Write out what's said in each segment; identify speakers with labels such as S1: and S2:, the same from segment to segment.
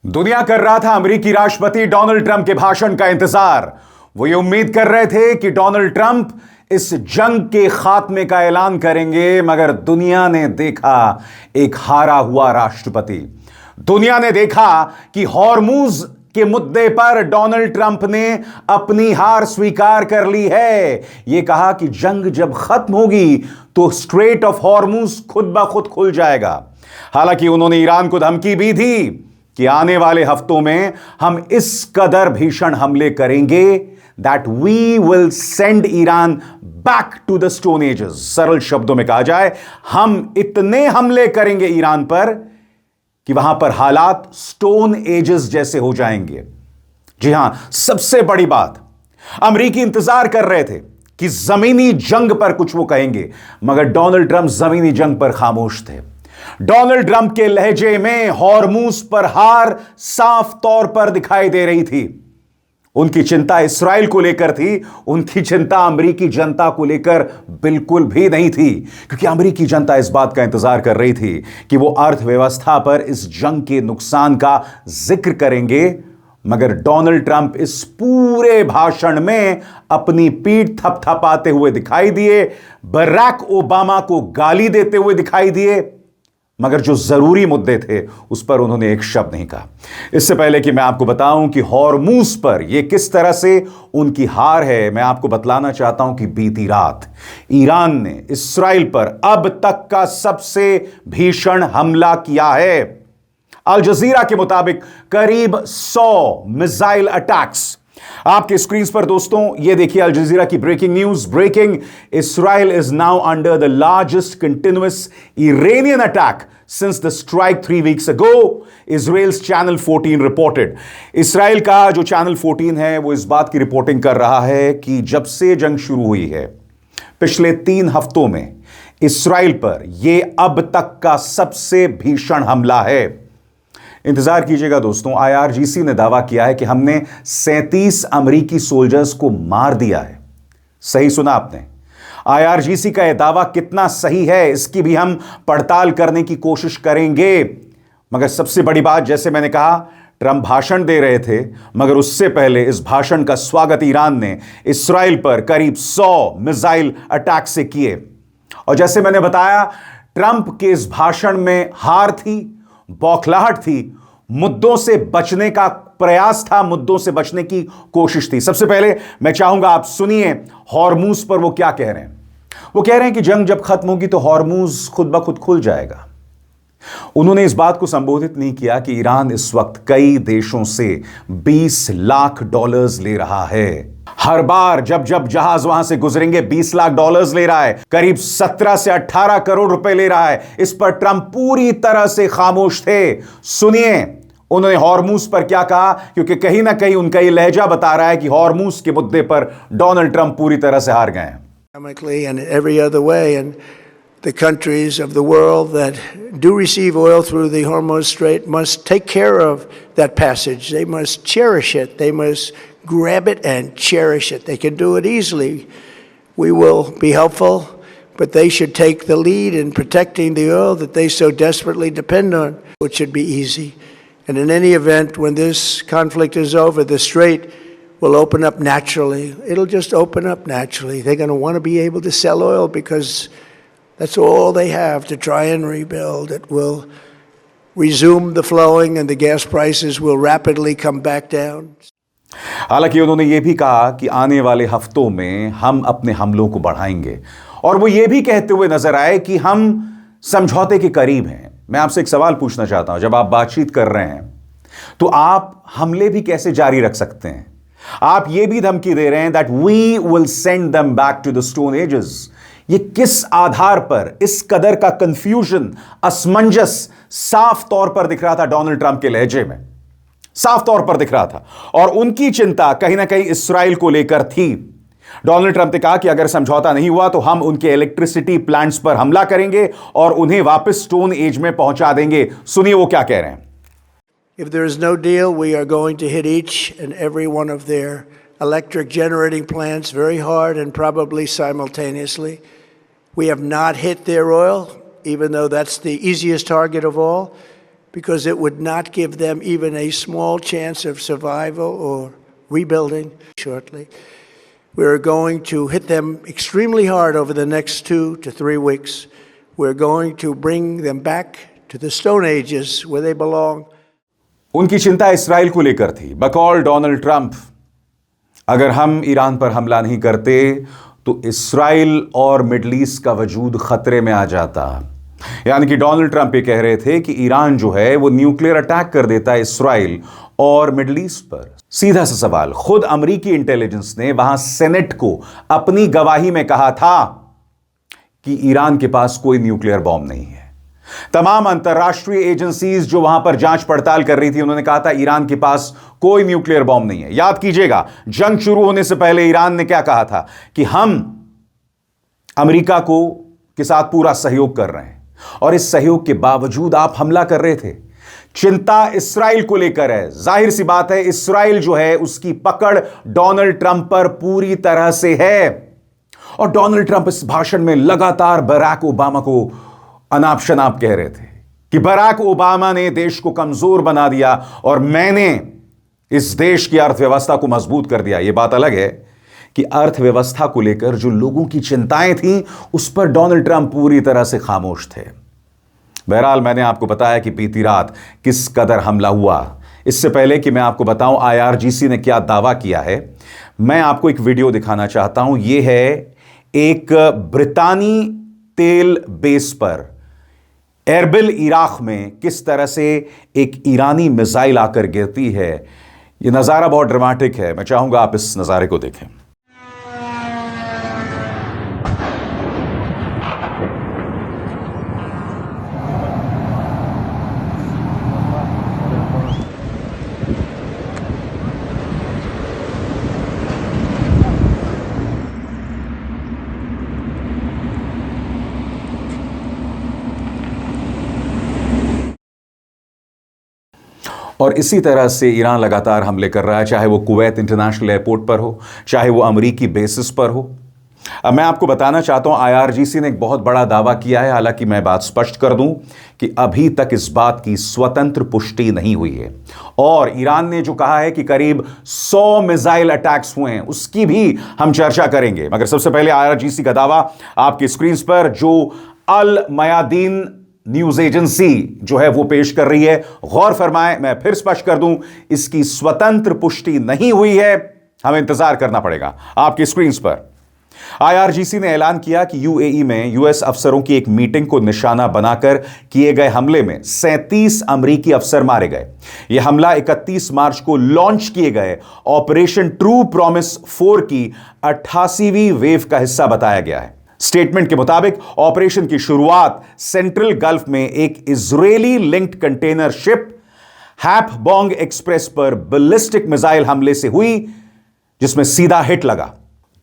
S1: दुनिया कर रहा था अमेरिकी राष्ट्रपति डोनाल्ड ट्रंप के भाषण का इंतजार। वो ये उम्मीद कर रहे थे कि डोनाल्ड ट्रंप इस जंग के खात्मे का ऐलान करेंगे, मगर दुनिया ने देखा एक हारा हुआ राष्ट्रपति। दुनिया ने देखा कि हॉर्मूज के मुद्दे पर डोनाल्ड ट्रंप ने अपनी हार स्वीकार कर ली है। यह कहा कि जंग जब खत्म होगी तो स्ट्रेट ऑफ हॉर्मूज खुद ब खुद खुल जाएगा। हालांकि उन्होंने ईरान को धमकी भी दी कि आने वाले हफ्तों में हम इस कदर भीषण हमले करेंगे that we will send Iran back to the stone ages. सरल शब्दों में कहा जाए, हम इतने हमले करेंगे ईरान पर कि वहां पर हालात स्टोन एजेस जैसे हो जाएंगे। जी हां, सबसे बड़ी बात, अमेरिकी इंतजार कर रहे थे कि जमीनी जंग पर कुछ वो कहेंगे, मगर डोनाल्ड ट्रंप जमीनी जंग पर खामोश थे। डोनाल्ड ट्रंप के लहजे में हॉर्मूज पर हार साफ तौर पर दिखाई दे रही थी। उनकी चिंता इस्राएल को लेकर थी, उनकी चिंता अमेरिकी जनता को लेकर बिल्कुल भी नहीं थी, क्योंकि अमेरिकी जनता इस बात का इंतजार कर रही थी कि वो अर्थव्यवस्था पर इस जंग के नुकसान का जिक्र करेंगे। मगर डोनाल्ड ट्रंप इस पूरे भाषण में अपनी पीठ थपथपाते हुए दिखाई दिए, बराक ओबामा को गाली देते हुए दिखाई दिए, मगर जो जरूरी मुद्दे थे उस पर उन्होंने एक शब्द नहीं कहा। इससे पहले कि मैं आपको बताऊं कि हॉर्मूज पर यह किस तरह से उनकी हार है, मैं आपको बतलाना चाहता हूं कि बीती रात ईरान ने इस्राएल पर अब तक का सबसे भीषण हमला किया है। अल जजीरा के मुताबिक करीब 100 मिसाइल अटैक्स। आपके स्क्रीन पर दोस्तों ये देखिए अल जजीरा की breaking news. Breaking, Israel is now under the largest continuous Iranian attack since the strike 3 weeks ago, Israel's channel 14 reported. Israel का जो चैनल 14 है वो इस बात की रिपोर्टिंग कर रहा है कि जब से जंग शुरू हुई है, पिछले 3 हफ्तों में इस्राइल पर यह अब तक का सबसे भीषण हमला है। इंतजार कीजिएगा दोस्तों, IRGC ने दावा किया है कि हमने 37 अमेरिकी सोल्जर्स को मार दिया है। सही सुना आपने। IRGC का यह दावा कितना सही है इसकी भी हम पड़ताल करने की कोशिश करेंगे। मगर सबसे बड़ी बात, जैसे मैंने कहा, ट्रंप भाषण दे रहे थे, मगर उससे पहले इस भाषण का स्वागत ईरान ने इस्राइल पर करीब 100 मिसाइल अटैक से किए। और जैसे मैंने बताया, ट्रंप के इस भाषण में हार थी, बौखलाहट थी, मुद्दों से बचने का प्रयास था, मुद्दों से बचने की कोशिश थी। सबसे पहले मैं चाहूंगा आप सुनिए हॉर्मूज पर वो क्या कह रहे हैं। वो कह रहे हैं कि जंग जब खत्म होगी तो हॉर्मूज खुद ब खुद खुल जाएगा। उन्होंने इस बात को संबोधित नहीं किया कि ईरान इस वक्त कई देशों से $20 लाख ले रहा है। हर बार जब जब जहाज वहां से गुजरेंगे $20 लाख ले रहा है, करीब 17 से 18 करोड़ रुपए ले रहा है। इस पर ट्रंप पूरी तरह से खामोश थे। सुनिए उन्होंने हॉर्मूज पर क्या कहा, क्योंकि कहीं ना कहीं उनका यह लहजा बता रहा है कि हॉर्मूज के मुद्दे पर डोनाल्ड ट्रंप पूरी तरह से हार गए हैं।
S2: And every other way, and the countries of the world that do receive oil through the Hormuz Strait must take care of that passage. They must cherish it. They must grab it and cherish it. They can do it easily. We will be helpful, but they should take the lead in protecting the oil that they so desperately depend on. It should be easy. And in any event, when this conflict is over, the strait will open up naturally. It'll just open up naturally. They're going to want to be able to sell oil because that's all they have to try and rebuild. It will resume the flowing and the gas prices will rapidly come back down.
S1: हालांकि उन्होंने यह भी कहा कि आने वाले हफ्तों में हम अपने हमलों को बढ़ाएंगे, और वो ये भी कहते हुए नजर आए कि हम समझौते के करीब हैं। मैं आपसे एक सवाल पूछना चाहता हूं, जब आप बातचीत कर रहे हैं तो आप हमले भी कैसे जारी रख सकते हैं? आप ये भी धमकी दे रहे हैं that we will send them back to the stone ages. ये किस आधार पर इस कदर का कंफ्यूजन, असमंजस साफ तौर पर दिख रहा था डोनाल्ड ट्रंप के लहजे में, साफ तौर पर दिख रहा था। और उनकी चिंता कहीं ना कहीं इस्राएल को लेकर थी। डोनाल्ड ट्रंप ने कहा कि अगर समझौता नहीं हुआ तो हम उनके इलेक्ट्रिसिटी प्लांट्स पर हमला करेंगे और उन्हें वापस स्टोन एज में पहुंचा देंगे। सुनिए वो क्या कह रहे हैं।
S2: If there is no deal, we are going to hit each and every one of their electric generating plants very hard and probably simultaneously. We have not hit their oil, even though that's the easiest target of all. because it would not give them even a small chance of survival or rebuilding shortly. We're going to hit them extremely hard over the next 2 to 3 weeks. We're going to bring them back to the Stone Ages where they belong.
S1: उनकी चिंता Israel को लेकर थी। बकौल Donald Trump, अगर हम Iran पर हमला नहीं करते तो इसराइल और मिडल ईस्ट का वजूद खतरे में आ जाता। यानी कि डोनाल्ड ट्रंप ये कह रहे थे कि ईरान जो है वो न्यूक्लियर अटैक कर देता है इसराइल और मिडल ईस्ट पर। सीधा सा सवाल, खुद अमेरिकी इंटेलिजेंस ने वहां सेनेट को अपनी गवाही में कहा था कि ईरान के पास कोई न्यूक्लियर बॉम्ब नहीं है। तमाम अंतरराष्ट्रीय एजेंसीज जो वहां पर जांच पड़ताल कर रही थी, उन्होंने कहा था ईरान के पास कोई न्यूक्लियर बॉम्ब नहीं है। याद कीजिएगा, जंग शुरू होने से पहले ईरान ने क्या कहा था कि हम अमेरिका के साथ पूरा सहयोग कर रहे हैं, और इस सहयोग के बावजूद आप हमला कर रहे थे। चिंता इसराइल को लेकर है। जाहिर सी बात है, इसराइल जो है उसकी पकड़ डोनाल्ड ट्रंप पर पूरी तरह से है। और डोनाल्ड ट्रंप इस भाषण में लगातार बराक ओबामा को अनाप शनाप कह रहे थे कि बराक ओबामा ने देश को कमजोर बना दिया और मैंने इस देश की अर्थव्यवस्था को मजबूत कर दिया। यह बात अलग है कि अर्थव्यवस्था को लेकर जो लोगों की चिंताएं थीं, उस पर डोनाल्ड ट्रंप पूरी तरह से खामोश थे। बहरहाल, मैंने आपको बताया कि बीती रात किस कदर हमला हुआ। इससे पहले कि मैं आपको बताऊं आईआरजीसी ने क्या दावा किया है, मैं आपको एक वीडियो दिखाना चाहता हूं। यह है एक ब्रितानी तेल बेस पर एरबिल इराक में किस तरह से एक ईरानी मिसाइल आकर गिरती है। यह नजारा बहुत ड्रामेटिक है। मैं चाहूंगा आप इस नजारे को देखें। और इसी तरह से ईरान लगातार हमले कर रहा है, चाहे वो कुवैत इंटरनेशनल एयरपोर्ट पर हो, चाहे वो अमेरिकी बेसिस पर हो। अब मैं आपको बताना चाहता हूं, आईआरजीसी ने एक बहुत बड़ा दावा किया है। हालांकि मैं बात स्पष्ट कर दूं कि अभी तक इस बात की स्वतंत्र पुष्टि नहीं हुई है। और ईरान ने जो कहा है कि करीब 100 मिसाइल अटैक्स हुए हैं, उसकी भी हम चर्चा करेंगे। मगर सबसे पहले आईआरजीसी का दावा आपकी स्क्रीन पर जो अल मयादीन न्यूज एजेंसी जो है वो पेश कर रही है, गौर फरमाएं। मैं फिर स्पष्ट कर दूं, इसकी स्वतंत्र पुष्टि नहीं हुई है, हमें इंतजार करना पड़ेगा। आपकी स्क्रीन पर आईआरजीसी ने ऐलान किया कि यूएई में यूएस अफसरों की एक मीटिंग को निशाना बनाकर किए गए हमले में 37 अमेरिकी अफसर मारे गए। यह हमला 31 मार्च को लॉन्च किए गए ऑपरेशन ट्रू प्रॉमिस 4 की 88वीं वेव का हिस्सा बताया गया है। स्टेटमेंट के मुताबिक ऑपरेशन की शुरुआत सेंट्रल गल्फ में एक इजरायली लिंक्ड कंटेनर शिप हैप बोंग एक्सप्रेस पर बैलिस्टिक मिसाइल हमले से हुई, जिसमें सीधा हिट लगा।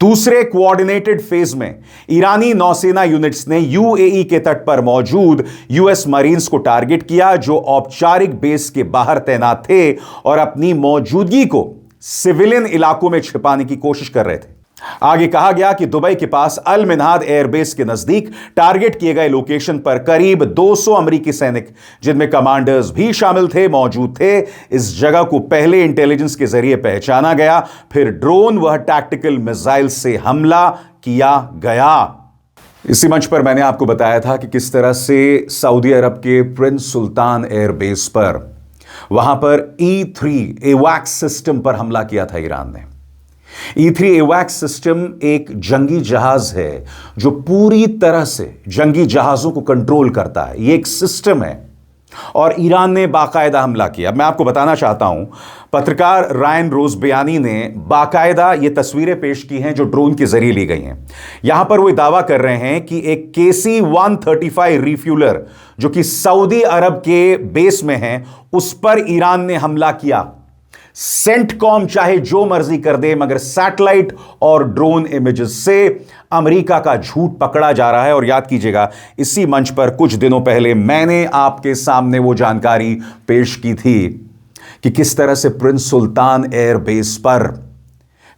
S1: दूसरे कोऑर्डिनेटेड फेज में ईरानी नौसेना यूनिट्स ने यूएई के तट पर मौजूद यूएस मरीन्स को टारगेट किया, जो औपचारिक बेस के बाहर तैनात थे और अपनी मौजूदगी को सिविलियन इलाकों में छिपाने की कोशिश कर रहे थे। आगे कहा गया कि दुबई के पास अल मिन्हाद एयरबेस के नजदीक टारगेट किए गए लोकेशन पर करीब 200 अमेरिकी सैनिक, जिनमें कमांडर्स भी शामिल थे, मौजूद थे। इस जगह को पहले इंटेलिजेंस के जरिए पहचाना गया, फिर ड्रोन व टैक्टिकल मिसाइल से हमला किया गया। इसी मंच पर मैंने आपको बताया था कि किस तरह से सऊदी अरब के प्रिंस सुल्तान एयरबेस पर वहां पर E3 एवैक्स सिस्टम पर हमला किया था ईरान ने। E3 एवैक्स सिस्टम एक जंगी जहाज है जो पूरी तरह से जंगी जहाजों को कंट्रोल करता है। यह एक सिस्टम है और ईरान ने बाकायदा हमला किया। मैं आपको बताना चाहता हूं, पत्रकार रायन रोजबियानी ने बाकायदा ये तस्वीरें पेश की हैं जो ड्रोन के जरिए ली गई हैं। यहां पर वो दावा कर रहे हैं कि एक KC-135 रिफ्यूलर जो कि सऊदी अरब के बेस में है, उस पर ईरान ने हमला किया। सेंटकॉम चाहे जो मर्जी कर दे, मगर सैटेलाइट और ड्रोन इमेजेस से अमेरिका का झूठ पकड़ा जा रहा है। और याद कीजिएगा, इसी मंच पर कुछ दिनों पहले मैंने आपके सामने वो जानकारी पेश की थी कि किस तरह से प्रिंस सुल्तान एयरबेस पर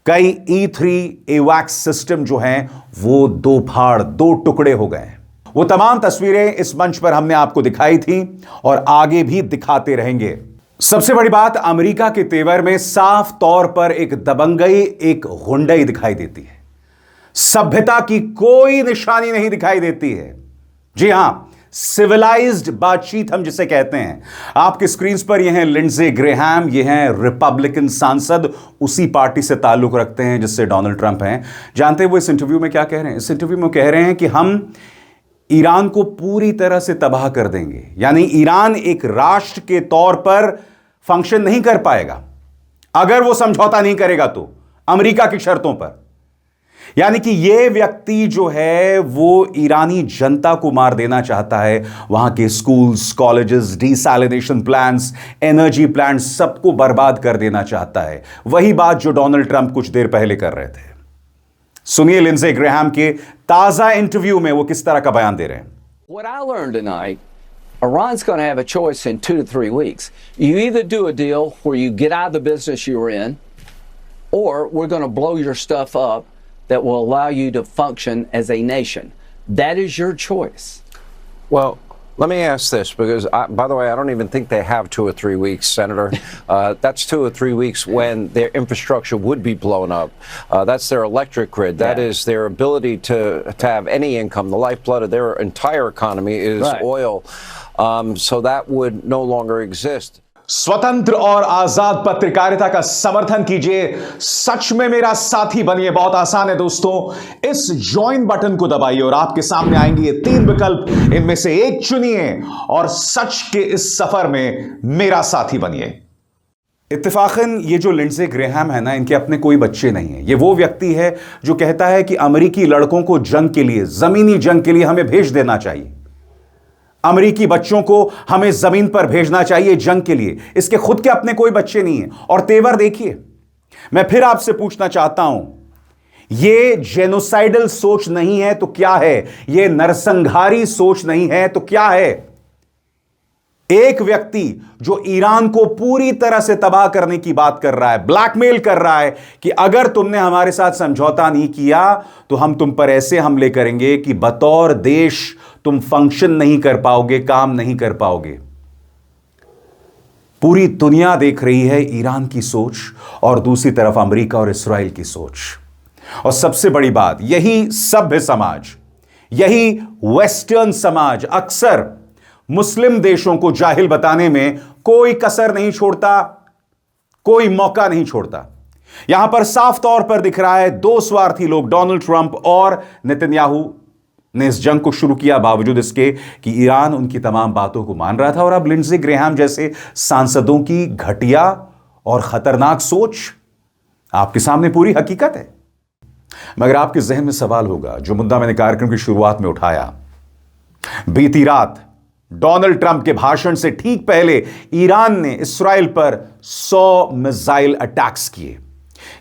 S1: कई E3 एवैक्स सिस्टम जो हैं वो दो टुकड़े हो गए हैं। वो तमाम तस्वीरें इस मंच पर हमने आपको दिखाई थी और आगे भी दिखाते रहेंगे। सबसे बड़ी बात, अमेरिका के तेवर में साफ तौर पर एक दबंगई, एक गुंडई दिखाई देती है। सभ्यता की कोई निशानी नहीं दिखाई देती है। जी हां, सिविलाइज्ड बातचीत हम जिसे कहते हैं। आपके स्क्रीन पर यह हैं लिंडसे ग्रेहाम, ये हैं रिपब्लिकन सांसद, उसी पार्टी से ताल्लुक रखते हैं जिससे डोनाल्ड ट्रंप हैं। जानते हैं वो इस इंटरव्यू में क्या कह रहे हैं? इस इंटरव्यू में कह रहे हैं कि हम ईरान को पूरी तरह से तबाह कर देंगे, यानी ईरान एक राष्ट्र के तौर पर फंक्शन नहीं कर पाएगा अगर वो समझौता नहीं करेगा तो अमेरिका की शर्तों पर। यानी कि यह व्यक्ति जो है वो ईरानी जनता को मार देना चाहता है। वहां के schools, colleges, desalination plants, energy plants, सबको बर्बाद कर देना चाहता है। वही बात जो डोनाल्ड ट्रंप कुछ देर पहले कर रहे थे। सुनिए लिंडसे ग्रेहाम के ताजा इंटरव्यू में वो किस तरह का बयान दे रहे हैं।
S3: What I learned tonight, Iran's going to have a choice in 2 to 3 weeks. You either do a deal where you get out of the business you're in, or we're going to blow your stuff up that will allow you to function as a nation. That is your choice.
S4: Well, let me ask this, because, by the way, I don't even think they have 2 or 3 weeks, Senator. That's 2 or 3 weeks when their infrastructure would be blown up. That's their electric grid. That is their ability to have any income. The lifeblood of their entire economy is oil. So that would no longer exist.
S1: स्वतंत्र और आजाद पत्रकारिता का समर्थन कीजिए, सच में मेरा साथी बनिए। बहुत आसान है दोस्तों, इस ज्वाइन बटन को दबाइए और आपके सामने आएंगे ये 3 विकल्प, इनमें से एक चुनिए और सच के इस सफर में मेरा साथी बनिए। इत्तेफाकन ये जो लिंडसे ग्रेहाम है ना, इनके अपने कोई बच्चे नहीं है। ये वो व्यक्ति है जो कहता है कि अमेरिकी लड़कों को जंग के लिए, जमीनी जंग के लिए हमें भेज देना चाहिए। अमेरिकी बच्चों को हमें जमीन पर भेजना चाहिए जंग के लिए। इसके खुद के अपने कोई बच्चे नहीं हैं। और तेवर देखिए, मैं फिर आपसे पूछना चाहता हूं, यह जेनोसाइडल सोच नहीं है तो क्या है? यह नरसंहारी सोच नहीं है तो क्या है? एक व्यक्ति जो ईरान को पूरी तरह से तबाह करने की बात कर रहा है, ब्लैकमेल कर रहा है कि अगर तुमने हमारे साथ समझौता नहीं किया तो हम तुम पर ऐसे हमले करेंगे कि बतौर देश तुम फंक्शन नहीं कर पाओगे, काम नहीं कर पाओगे। पूरी दुनिया देख रही है ईरान की सोच और दूसरी तरफ अमेरिका और इस्राइल की सोच। और सबसे बड़ी बात, यही सभ्य समाज, यही वेस्टर्न समाज अक्सर मुस्लिम देशों को जाहिल बताने में कोई कसर नहीं छोड़ता, कोई मौका नहीं छोड़ता। यहां पर साफ तौर पर दिख रहा है 2 स्वार्थी लोग, डोनाल्ड ट्रंप और नेतन्याहू ने इस जंग को शुरू किया बावजूद इसके कि ईरान उनकी तमाम बातों को मान रहा था। और अब लिंडसे ग्रेहाम जैसे सांसदों की घटिया और खतरनाक सोच आपके सामने पूरी हकीकत है। मगर आपके जहन में सवाल होगा, जो मुद्दा मैंने कार्यक्रम की शुरुआत में उठाया, बीती रात डोनाल्ड ट्रंप के भाषण से ठीक पहले ईरान ने इस्राइल पर 100 मिसाइल अटैक्स किए।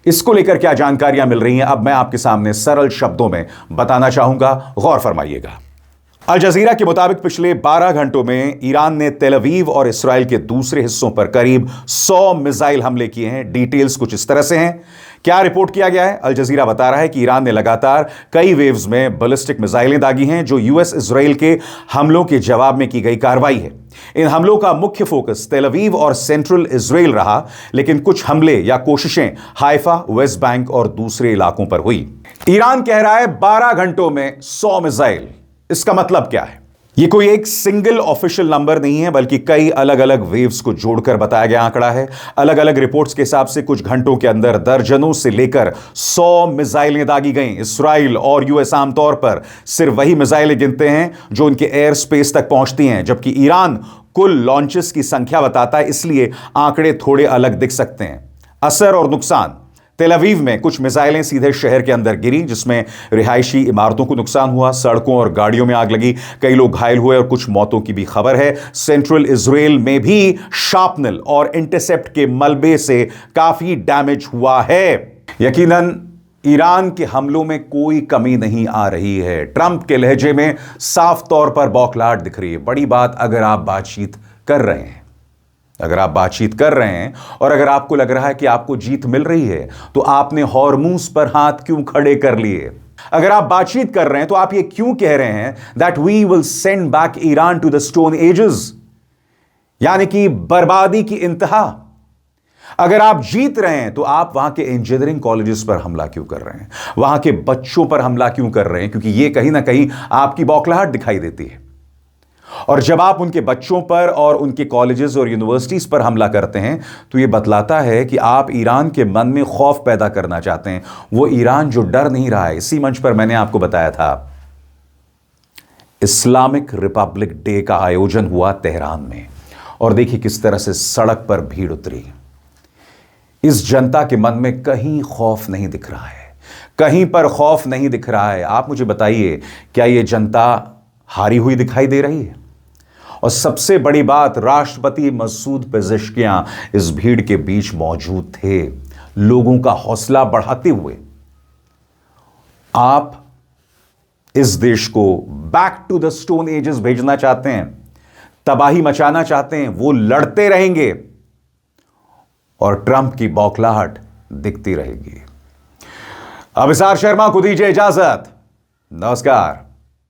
S1: इसको लेकर क्या जानकारियां मिल रही हैं, अब मैं आपके सामने सरल शब्दों में बताना चाहूंगा, गौर फरमाइएगा। अल जजीरा के मुताबिक पिछले 12 घंटों में ईरान ने तेल अवीव और इस्राइल के दूसरे हिस्सों पर करीब 100 मिसाइल हमले किए हैं। डिटेल्स कुछ इस तरह से हैं। क्या रिपोर्ट किया गया है? अल जजीरा बता रहा है कि ईरान ने लगातार कई वेव्स में बैलिस्टिक मिसाइलें दागी हैं, जो यूएस इजराइल के हमलों के जवाब में की गई कार्रवाई है। इन हमलों का मुख्य फोकस तेल अवीव और सेंट्रल इजराइल रहा, लेकिन कुछ हमले या कोशिशें हाइफा, वेस्ट बैंक और दूसरे इलाकों पर हुई। ईरान कह रहा है 12 घंटों में 100 मिसाइल। इसका मतलब क्या है? यह कोई एक सिंगल ऑफिशियल नंबर नहीं है, बल्कि कई अलग अलग वेव्स को जोड़कर बताया गया आंकड़ा है। अलग अलग रिपोर्ट्स के हिसाब से कुछ घंटों के अंदर दर्जनों से लेकर 100 मिसाइलें दागी गईं। इस्राइल और यूएस आमतौर पर सिर्फ वही मिसाइलें गिनते हैं जो उनके एयर स्पेस तक पहुंचती हैं, जबकि ईरान कुल लॉन्चेस की संख्या बताता है, इसलिए आंकड़े थोड़े अलग दिख सकते हैं। असर और नुकसान, तेल अवीव में कुछ मिसाइलें सीधे शहर के अंदर गिरी, जिसमें रिहायशी इमारतों को नुकसान हुआ, सड़कों और गाड़ियों में आग लगी, कई लोग घायल हुए और कुछ मौतों की भी खबर है। सेंट्रल इजराइल में भी शार्पनल और इंटरसेप्ट के मलबे से काफी डैमेज हुआ है। यकीनन ईरान के हमलों में कोई कमी नहीं आ रही है। ट्रंप के लहजे में साफ तौर पर बौखलाहट दिख रही है। बड़ी बात, अगर आप बातचीत कर रहे हैं, और अगर आपको लग रहा है कि आपको जीत मिल रही है, तो आपने हॉर्मूज पर हाथ क्यों खड़े कर लिए? अगर आप बातचीत कर रहे हैं तो आप ये क्यों कह रहे हैं that we will send back Iran to the stone ages, यानी कि बर्बादी की इंतहा? अगर आप जीत रहे हैं तो आप वहां के इंजीनियरिंग कॉलेजेस पर हमला क्यों कर रहे हैं, वहां के बच्चों पर हमला क्यों कर रहे हैं? क्योंकि यह कहीं ना कहीं आपकी बौखलाहट दिखाई देती है। और जब आप उनके बच्चों पर और उनके कॉलेजेस और यूनिवर्सिटीज पर हमला करते हैं तो यह बतलाता है कि आप ईरान के मन में खौफ पैदा करना चाहते हैं, वो ईरान जो डर नहीं रहा है। इसी मंच पर मैंने आपको बताया था, इस्लामिक रिपब्लिक डे का आयोजन हुआ तेहरान में, और देखिए किस तरह से सड़क पर भीड़ उतरी। इस जनता के मन में कहीं खौफ नहीं दिख रहा है, कहीं पर खौफ नहीं दिख रहा है। आप मुझे बताइए, क्या यह जनता हारी हुई दिखाई दे रही है? और सबसे बड़ी बात, राष्ट्रपति मसूद पेज़ेश्कियां इस भीड़ के बीच मौजूद थे, लोगों का हौसला बढ़ाते हुए। आप इस देश को back to the stone ages भेजना चाहते हैं, तबाही मचाना चाहते हैं, वो लड़ते रहेंगे और ट्रंप की बौखलाहट दिखती रहेगी। अभिसार शर्मा को दीजिए इजाजत। नमस्कार।